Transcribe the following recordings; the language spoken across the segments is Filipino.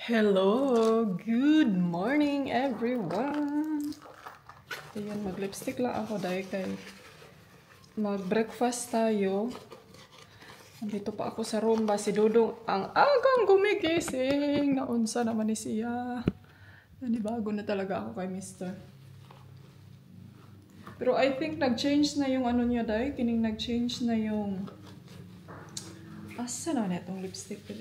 Hello! Good morning, everyone! Ayan, mag-lipstick lang ako dahil kay mag-breakfast tayo. Nandito pa ako sa room ba si Dudong ang agang gumigising. Naunsa naman ni siya. Nanibago na talaga ako kay Mr. Pero I think nag-change na yung ano niya dahil. Kining nag-change na yung... Asa na itong lipstick ko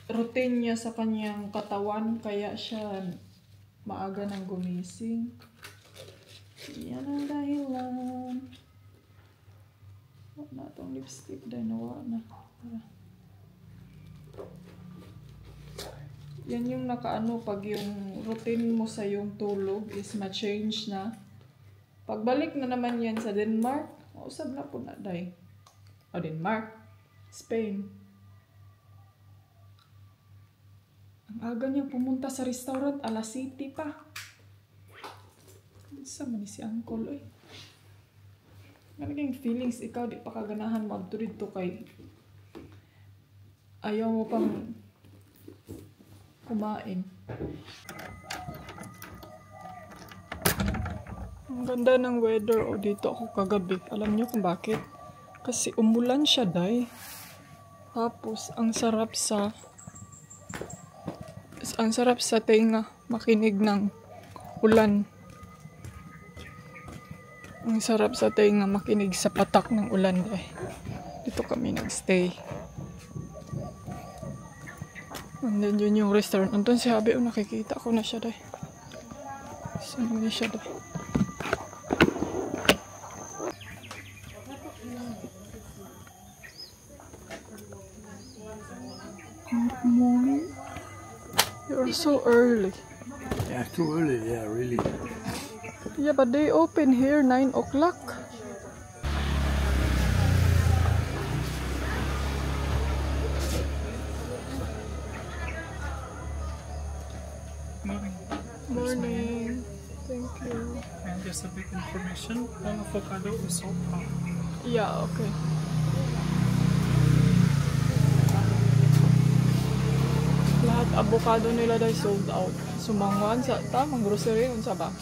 routine niya sa kanyang katawan, kaya siya maaga nang gumising. Yan ang dahilan. Wala na itong lipstick dahil nawa na. Yan yung nakaano, pag yung routine mo sa yung tulog is ma-change na. Pagbalik na naman yan sa Denmark, mausap na po na dahil. O Denmark, Spain. Ang aga niya pumunta sa restaurant, alas 7 pa. Isa man si Uncle, eh. Naging feelings ikaw, di pa kaganahan magturid to kay ayaw mo pang kumain. Ang ganda ng weather dito ako kagabi. Alam niyo kung bakit? Kasi umulan siya, day. Tapos, ang sarap sa tenga makinig ng ulan. Ang sarap sa tenga makinig sa patak ng ulan. Dito kami nagstay. And then yun yung restaurant. Andun si Habi, nakikita ko na siya dahil. Saan na siya dahil? Good morning. You're so early. Yeah, too early, yeah, really. Yeah, but they open here 9 o'clock. Morning. Morning. Thank you. And just a bit information, one avocado is sold out. Yeah, okay. Lahat avocado nila dahil sold out. Sumangwan sa tamang grocery unsa ba?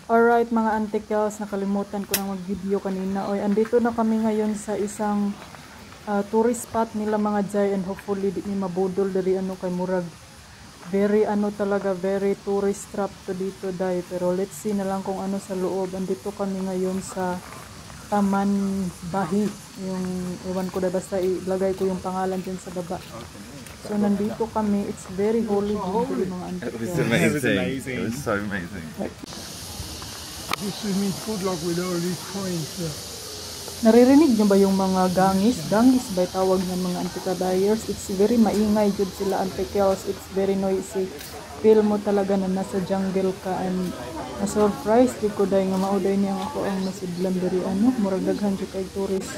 Alright mga antikels, nakalimutan ko nang mag-video kanina. Oy, andito na kami ngayon sa isang tourist spot nila mga jay, and hopefully di ni mabudol diri ano kay murag very ano talaga, very tourist trap to dito day. Pero let's see na lang kung ano sa loob. Andito kami ngayon sa Taman Bahi. Yung iwan ko na, basta ilagay ko yung pangalan dyan sa baba. So nandito kami. It's very holy mga antik. It was amazing. It was so amazing. This swimming pool like with all these coins. Naririnig nyo ba yung mga gangis? Gangis ba tawag ng mga antika-buyers? It's very maingay jud sila antikels. It's very noisy. Feel mo talaga na nasa jungle ka, and na-surprise ko dahil nga mauday niya ako ang masidlan diri ano, murag daghan jud kay tourist.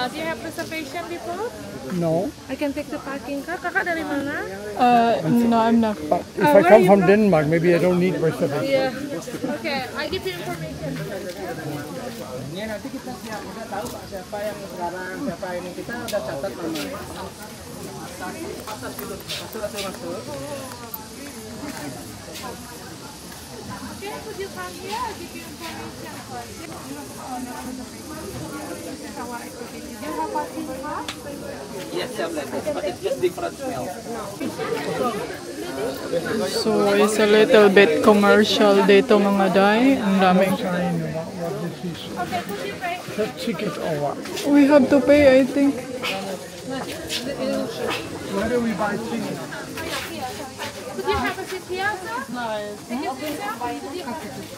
Do you have reservation before? No. I can take the parking car. Kakak dari mana? No, I'm not. But if I come from Denmark, maybe I don't need reservation. Yeah. Okay, I give you information. Nanti kita udah tahu Pak siapa yang sekarang, siapa ini kita udah catat nama. Masuk. Okay, could you come here? I give you information first. Do you have parking car? Yes, but it's just different smell. So it's a little bit commercial dito mga day. Ang daming. Okay, could you pay? Ticket or what? We have to pay, I think. Where do we buy tickets? Could you have a seat here, sir? No. Could you sit down? Could you have a seat?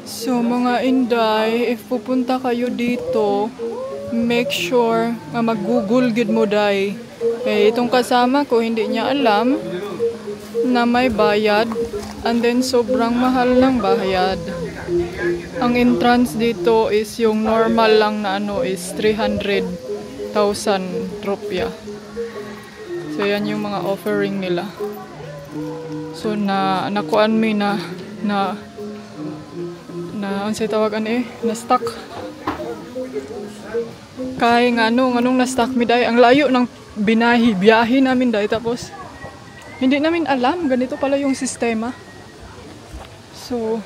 So mga inday, if pupunta kayo dito, make sure nga mag-google gid mo day. Kaya itong kasama ko hindi niya alam na may bayad, and then sobrang mahal ng bayad. Ang entrance dito is yung normal lang na ano is 300,000 rupiah. So yan yung mga offering nila. So nakuan mi na unsay tawagan na stuck. Kay nganong na stuck mi dai ang layo ng biyahe namin dai tapos hindi namin alam ganito pala yung sistema. So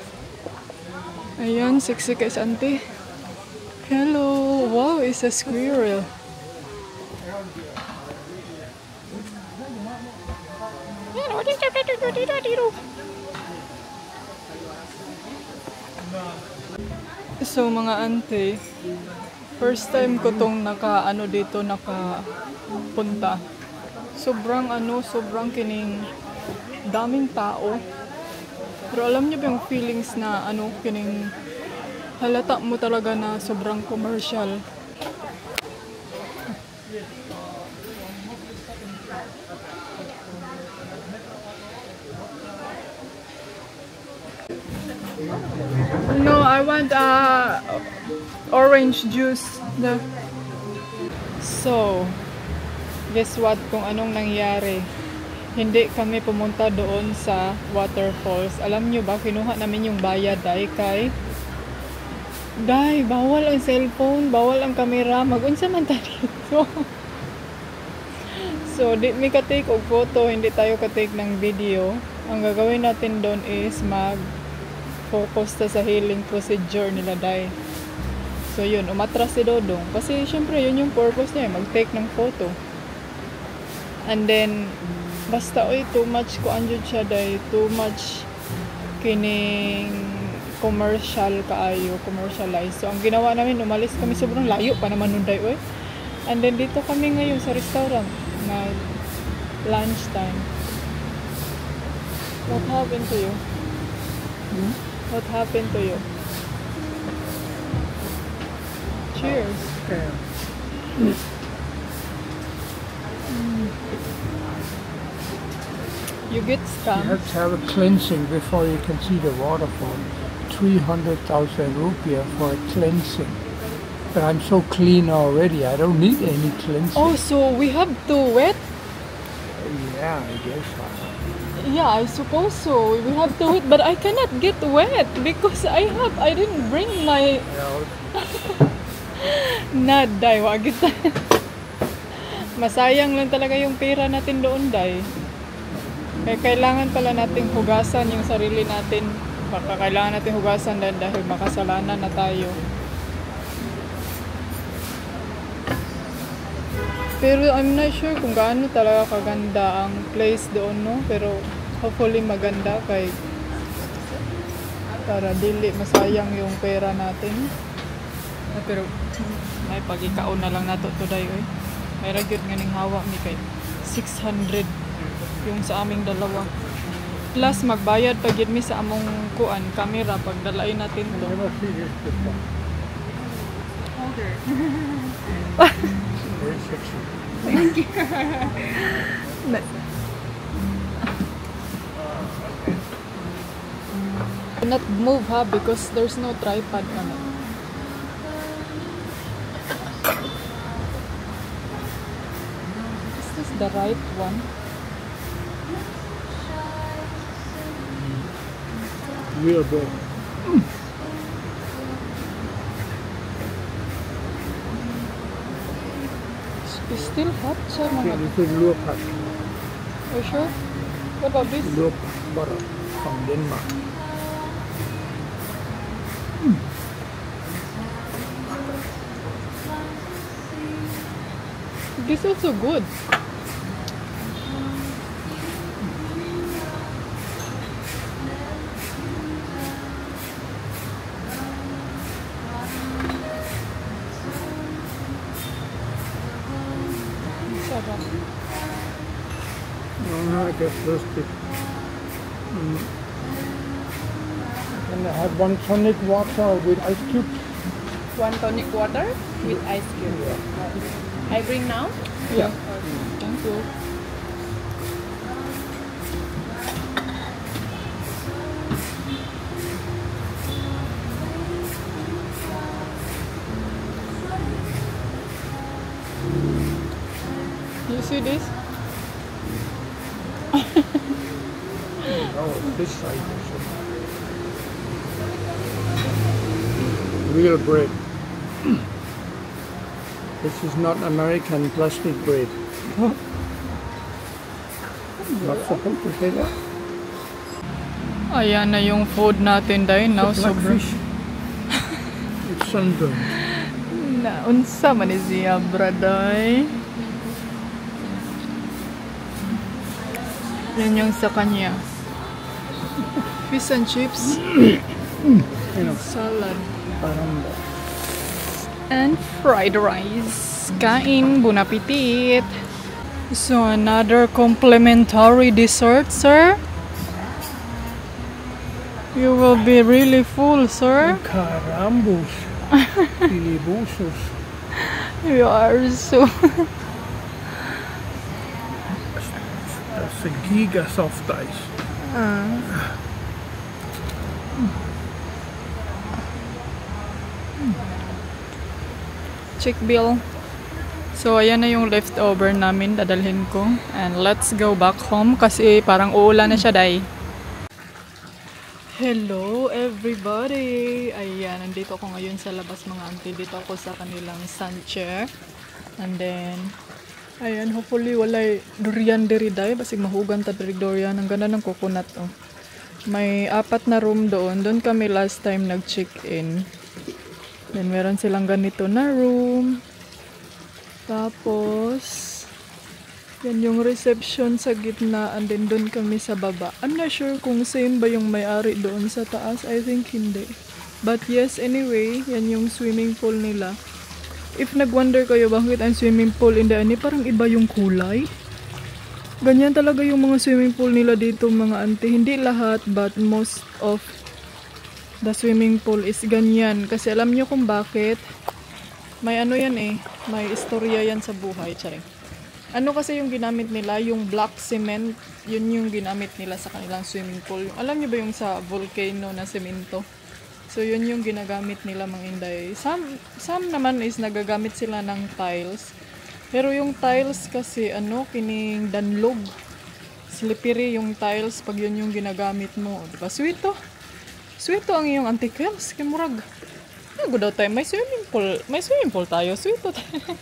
ayan, sexy guys, auntie. Hello! Wow, it's a squirrel. So mga auntie, first time ko tong nakapunta. Sobrang kining daming tao. Pero alam niyo ba yung feelings na kining halata mo talaga na sobrang commercial. No, I want orange juice. So, guess what kung anong nangyari? Hindi kami pumunta doon sa waterfalls. Alam nyo ba, kinuha namin yung bayad kay bawal ang cellphone, bawal ang camera, mag-unsa man ta dito. So, di mi ka-take og photo, hindi tayo ka-take ng video. Ang gagawin natin doon is mag-focus ta sa healing procedure nila So, yun, umatras si Dodong. Kasi, syempre, yun yung purpose niya, mag-take ng photo. And then, basta too much ko anjud siya too much kining commercialized. So ang ginawa namin, umalis kami, sobrang layo pa naman nun and then dito kami ngayon sa restaurant na lunchtime. What happened to you? What happened to you? Cheers. You get You scammed. have to have a cleansing before you can see the waterfall. 300,000 rupiah for a cleansing. But I'm so clean already, I don't need any cleansing. Oh, so we have to wet? Yeah, I guess so. Yeah, I suppose so. We have to wet, but I cannot get wet because I didn't bring my naday, wag kita. Masayang lang talaga yung pera natin doon, Kaya kailangan pala nating hugasan yung sarili natin. Baka kailangan natin hugasan dahil makasalanan na tayo. Pero I'm not sure kung gaano talaga kaganda ang place doon, no? Pero hopefully maganda para dili masayang yung pera natin. Pero may pag-ikaon na lang nato today, May ragyod nga ning hawa mi kay 600 yung sa aming dalawa. Plus magbayad pag mi sa among camera pag dalain natin to. Very sexy. Thank you. Cannot move because there's no tripod on it. Is this the right one? Real big. It's still hot, sir. Yeah, this is low cut. Are you sure? What about this? Low butter from Denmark. This is also good. Sarap. No, I guess roasted. Can I have one tonic water with ice cubes? One tonic water with ice cube. I bring now? Yeah. Thank you. see this? Oh, this side also. Real bread. This is not American plastic bread. Not supposed to say that. Ayan na yung food natin dahil now It's like sobrang fish. It's sunburned. naunsa man ni siya braday. Yan yung sa kanya. Fish and chips. Salad. Parang And fried rice. Kain, bon appetit. So another complimentary dessert, sir. You will be really full, sir. carambos. Pilibusos. You are so... That's a giga soft ice. Check bill. So, ayan na yung leftover namin, dadalhin ko. And let's go back home kasi parang uulan na siya, day. Hello, everybody! Ayan, nandito ako ngayon sa labas, mga auntie. Dito ako sa kanilang sun chair. And then, ayan, hopefully walay durian diri, day. Basig mahugan ta diri durian. Ang ganda ng coconut, oh. May 4 na room doon. Doon kami last time nag-check-in. Then, meron silang ganito na room. Tapos, yan yung reception sa gitna. And then, doon kami sa baba. I'm not sure kung same ba yung may-ari doon sa taas. I think hindi. But yes, anyway, yan yung swimming pool nila. If nag-wonder kayo bakit ang swimming pool hindi ani, parang iba yung kulay. Ganyan talaga yung mga swimming pool nila dito, mga auntie. Hindi lahat, but most of the swimming pool is ganyan. Kasi alam nyo kung bakit. May ano yan eh. May istorya yan sa buhay. Charing. Ano kasi yung ginamit nila? Yung black cement. Yun yung ginamit nila sa kanilang swimming pool. Alam nyo ba yung sa volcano na semento? So yun yung ginagamit nila, mga inday. Some naman is nagagamit sila ng tiles. Pero yung tiles kasi ano, kining danlog. Slippery yung tiles pag yun yung ginagamit mo. Diba? Sweet to. Sweet to ang iyong antikels. Kimurag. Nago daw tayo. May swimming pool. May swimming pool tayo. Sweet to tayo.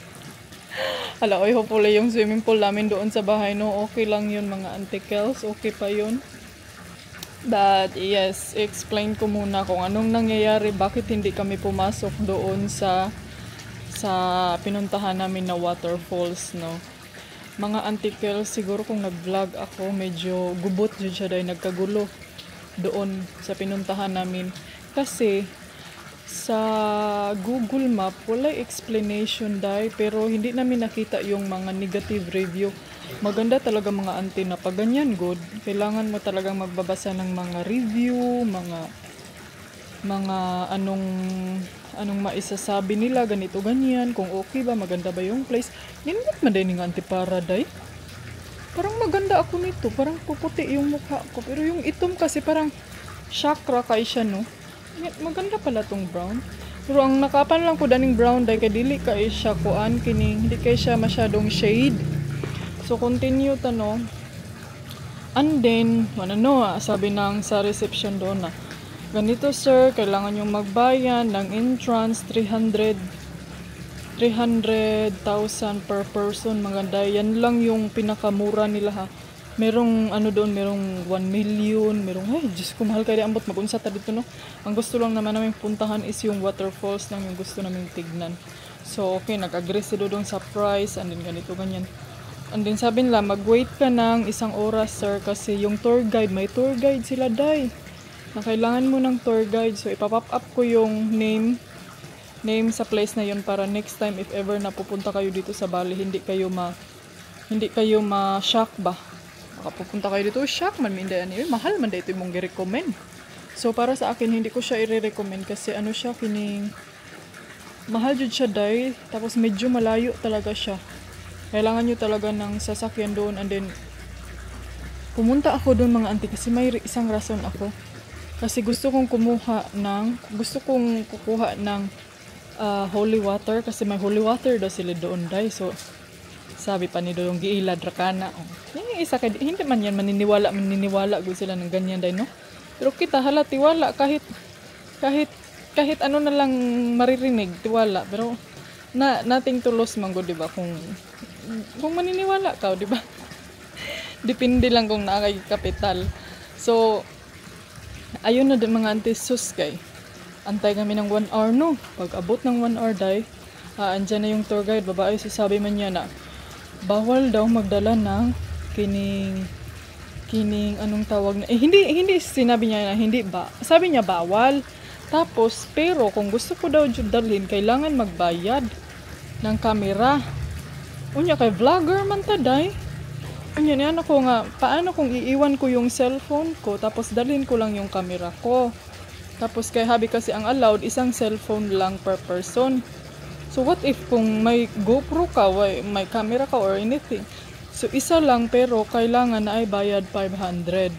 Hala, oy, hopefully yung swimming pool namin doon sa bahay, no? Okay lang yun, mga antikels. Okay pa yun. But, yes, explain ko muna kung anong nangyayari. Bakit hindi kami pumasok doon sa pinuntahan namin na waterfalls, no? Mga antikels, siguro kung nag-vlog ako, medyo gubot yun siya dahil nagkagulo doon sa pinuntahan namin. Kasi, sa Google Map, wala explanation dahil, pero hindi namin nakita yung mga negative review. Maganda talaga, mga auntie, na pag ganyan good, kailangan mo talagang magbabasa ng mga review, mga anong maisasabi nila, ganito ganyan, kung okay ba, maganda ba yung place. Nindot man din ng auntie para day. Parang maganda ako nito, parang puputi yung mukha ko, pero yung itom kasi parang chakra kay siya, no? Maganda pala tong brown. Pero ang nakapan lang ko daning brown dahil kay dili kay siya kuan kining, hindi kay siya masyadong shade. So continue tano. And then, sabi nang sa reception doon na, ganito sir, kailangan yung magbayan ng entrance 300,000 per person. Maganda. Yan lang yung pinakamura nila, ha. Merong doon, merong 1 million, merong, ay, Diyos ko, mahal kaya ambot, mag-unsa ta dito, no? Ang gusto lang naman namin puntahan is yung waterfalls lang yung gusto namin tignan. So, okay, nag-agree sila doon sa price, and then ganito, ganyan. And then sabi nila, mag-wait ka ng 1 oras, sir, kasi yung tour guide, may tour guide sila, day. Na kailangan mo ng tour guide. So, ipapop up ko yung name sa place na yun para next time, if ever na pupunta kayo dito sa Bali, hindi kayo ma-shock ba? Pupunta kayo dito, shock man, minda yan. Mahal man dito yung mong i-recommend. So, para sa akin, hindi ko siya i-recommend kasi ano siya, kining mahal jud siya, day. Tapos, medyo malayo talaga siya. Kailangan nyo talaga ng sasakyan doon. And then, pumunta ako doon, mga auntie, kasi may isang rason ako. Kasi gusto kong kukuha ng holy water. Kasi may holy water daw sila doon, day. So, Sabi pa ni Dodong giilad ra kana. Yung isa kay hindi man yan maniniwala gud sila ng ganyan day no. Pero kita hala tiwala kahit ano na lang maririnig tiwala pero nating tulos man gud di ba kung maniniwala ka di ba. Depende lang kung naa kay kapital. So ayun na din mga anti-sus kay. Antay kami ng 1 hour no. Pag abot ng 1 hour day, andyan na yung tour guide, babae, sabi man niya na bawal daw magdala ng kining anong tawag na hindi sinabi niya na hindi ba. Sabi niya bawal. Tapos pero kung gusto ko daw jud dalhin, kailangan magbayad ng kamera. Unya kay vlogger man ta day. Unya niyan ako nga paano kung iiwan ko yung cellphone ko tapos dalhin ko lang yung kamera ko. Tapos kay habi kasi ang allowed isang cellphone lang per person. So what if kung may GoPro ka, may camera ka or anything. So isa lang pero kailangan na ay bayad 500.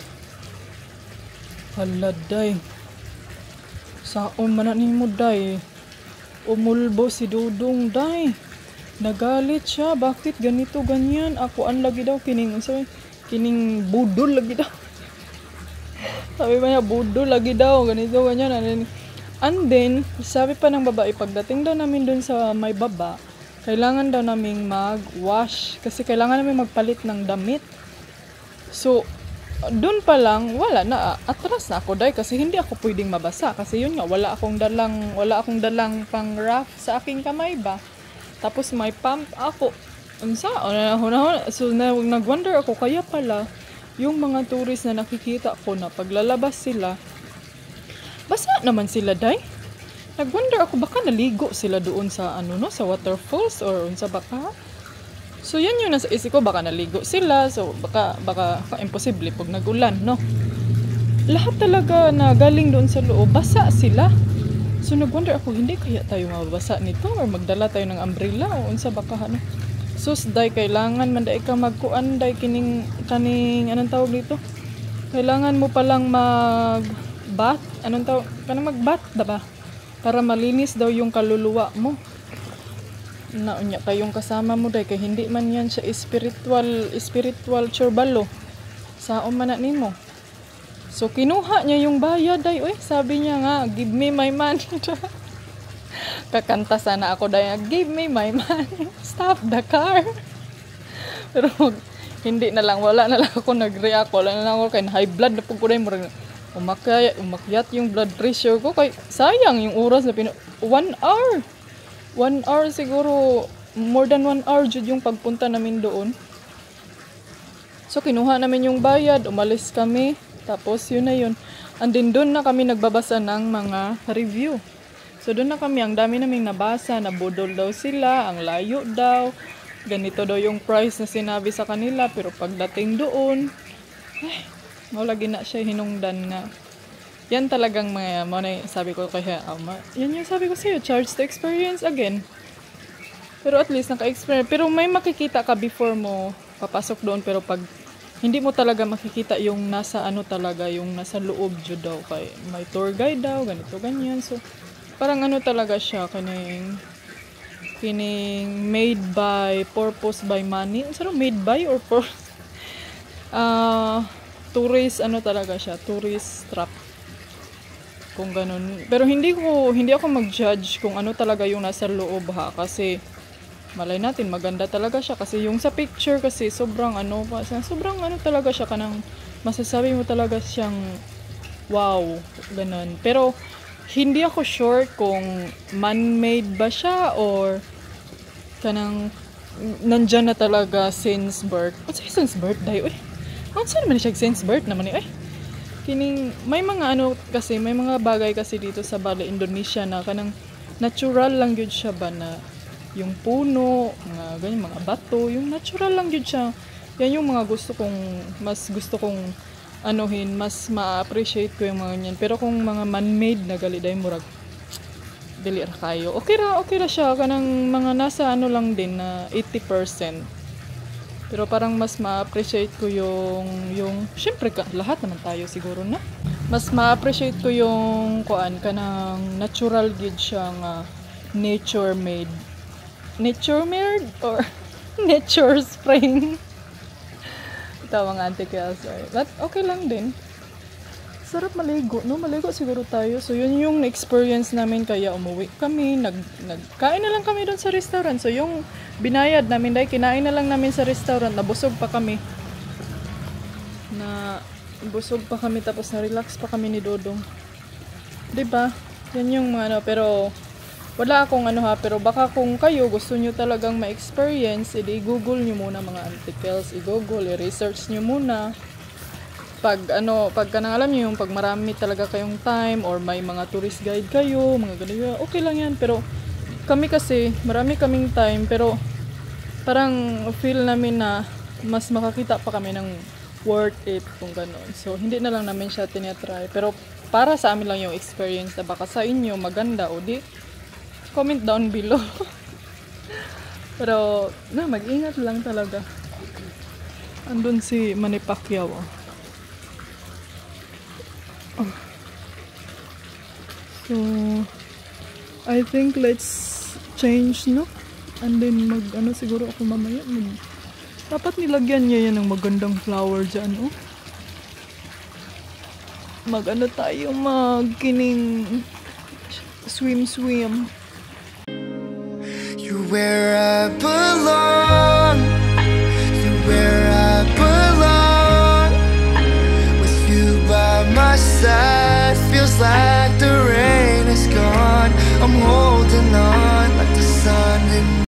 Haladay. Saon man ni mo day. Umulbo si Dudong day. Nagalit siya. Bakit ganito ganyan? Ako ang lagi daw kining budol lagi daw. Sabi ba niya budol lagi daw ganito ganyan. And then, sabi pa ng babae, pagdating daw namin dun sa may baba, kailangan daw naming mag-wash. Kasi kailangan namin magpalit ng damit. So, dun pa lang, wala na. Atras na ako dahil kasi hindi ako pwedeng mabasa. Kasi yun nga, wala akong dalang pang wrap sa aking kamay ba. Tapos may pump ako. So, nag-wonder ako, kaya pala, yung mga tourist na nakikita ko na paglalabas sila, basa naman sila day. Nag-wonder ako baka naligo sila doon sa sa waterfalls or sa baka. So yan yung nasa isip ko, baka naligo sila. So baka imposible pag nagulan, no. Lahat talaga na galing doon sa loob, basa sila. So nag-wonder ako, hindi kaya tayo mababasa nito or magdala tayo ng umbrella o unsa baka ano. Sus day kailangan man day ka magkuan day kaning anong tawag dito? Kailangan mo palang mag-bath, mag-bath ba? Para malinis daw yung kaluluwa mo. Naunya kayong kasama mo day kay hindi man yan siya spiritual churbalo. Saon man na nimo. So kinuha niya yung bayad day, sabi niya nga, give me my money. Kakanta sana ako day, give me my money. Stop the car. Pero hindi na lang, wala na lang ako nag-react, wala na lang ako kay high blood na pagkuday mo rin. Umakyat yung blood pressure ko kay sayang yung oras na 1 hour. 1 hour siguro, more than 1 hour jud yung pagpunta namin doon. So kinuha namin yung bayad, umalis kami, tapos yun na yun. And then doon na kami nagbabasa ng mga review. So doon na kami, ang dami naming nabasa, nabudol daw sila, ang layo daw, ganito daw yung price na sinabi sa kanila, pero pagdating doon, lagi na siya hinungdan nga. Yan talagang mga, sabi ko kaya, yan yung sabi ko sa'yo, charge to experience again. Pero at least naka-experience. Pero may makikita ka before mo papasok doon, pero pag hindi mo talaga makikita yung nasa talaga, yung nasa loob jud daw. Kay may tour guide daw, ganito, ganyan. So, parang talaga siya, kining made by, purpose by money. Ano made by or purpose? Tourist, talaga siya, tourist trap. Kung ganun. Pero hindi ako mag-judge kung ano talaga yung nasa loob ha. Kasi, malay natin, maganda talaga siya. Kasi yung sa picture kasi, sobrang talaga siya. Masasabi mo talaga siyang, wow, ganun. Pero, hindi ako sure kung man-made ba siya or nandyan na talaga since birth. What's since birth? Dayo, saan naman siya since birth naman may mga kasi, may mga bagay kasi dito sa Bali, Indonesia na natural lang yun siya ba na yung puno, ganyan, mga bato, yung natural lang yun siya. Yan yung mga mas gusto kong mas ma-appreciate ko yung mga ganyan. Pero kung mga man-made na galiday murag, dili ra kayo. Okay ra siya, mga nasa lang din na 80%. Pero parang mas ma-appreciate ko yung syempre lahat naman tayo siguro na. Mas ma-appreciate ko yung kanang natural gid siya nga nature made or nature spring. Ito mga Auntie Kelsoy. But okay lang din. Sarap maligo, no? Maligo siguro tayo. So, yun yung experience namin. Kaya umuwi kami. Nagkain na lang kami doon sa restaurant. So, yung binayad namin, dahil kinain na lang namin sa restaurant. Nabusog pa kami. Busog pa kami. Tapos na-relax pa kami ni Dodong. Diba? Yan yung mga ano. Pero, wala akong ano ha. Pero baka kung kayo gusto nyo talagang ma-experience, i-google nyo muna mga Auntie Kels. I-google, i-research nyo muna. Pag kanang alam niyo yung pag marami talaga kayong time or may mga tourist guide kayo, mga ganyan, okay lang yan. Pero kami kasi, marami kaming time, pero parang feel namin na mas makakita pa kami ng worth it kung gano'n. So, hindi na lang namin siya tinatry. Pero para sa amin lang yung experience na baka sa inyo maganda o di, comment down below. Pero, mag-ingat lang talaga. Andun si Manny Pacquiao. So, I think let's change, no? And then siguro ako mamaya dapat nilagyan niya yan ng magandang flower dyan, oh. Tayo magkining swim. You're where I belong.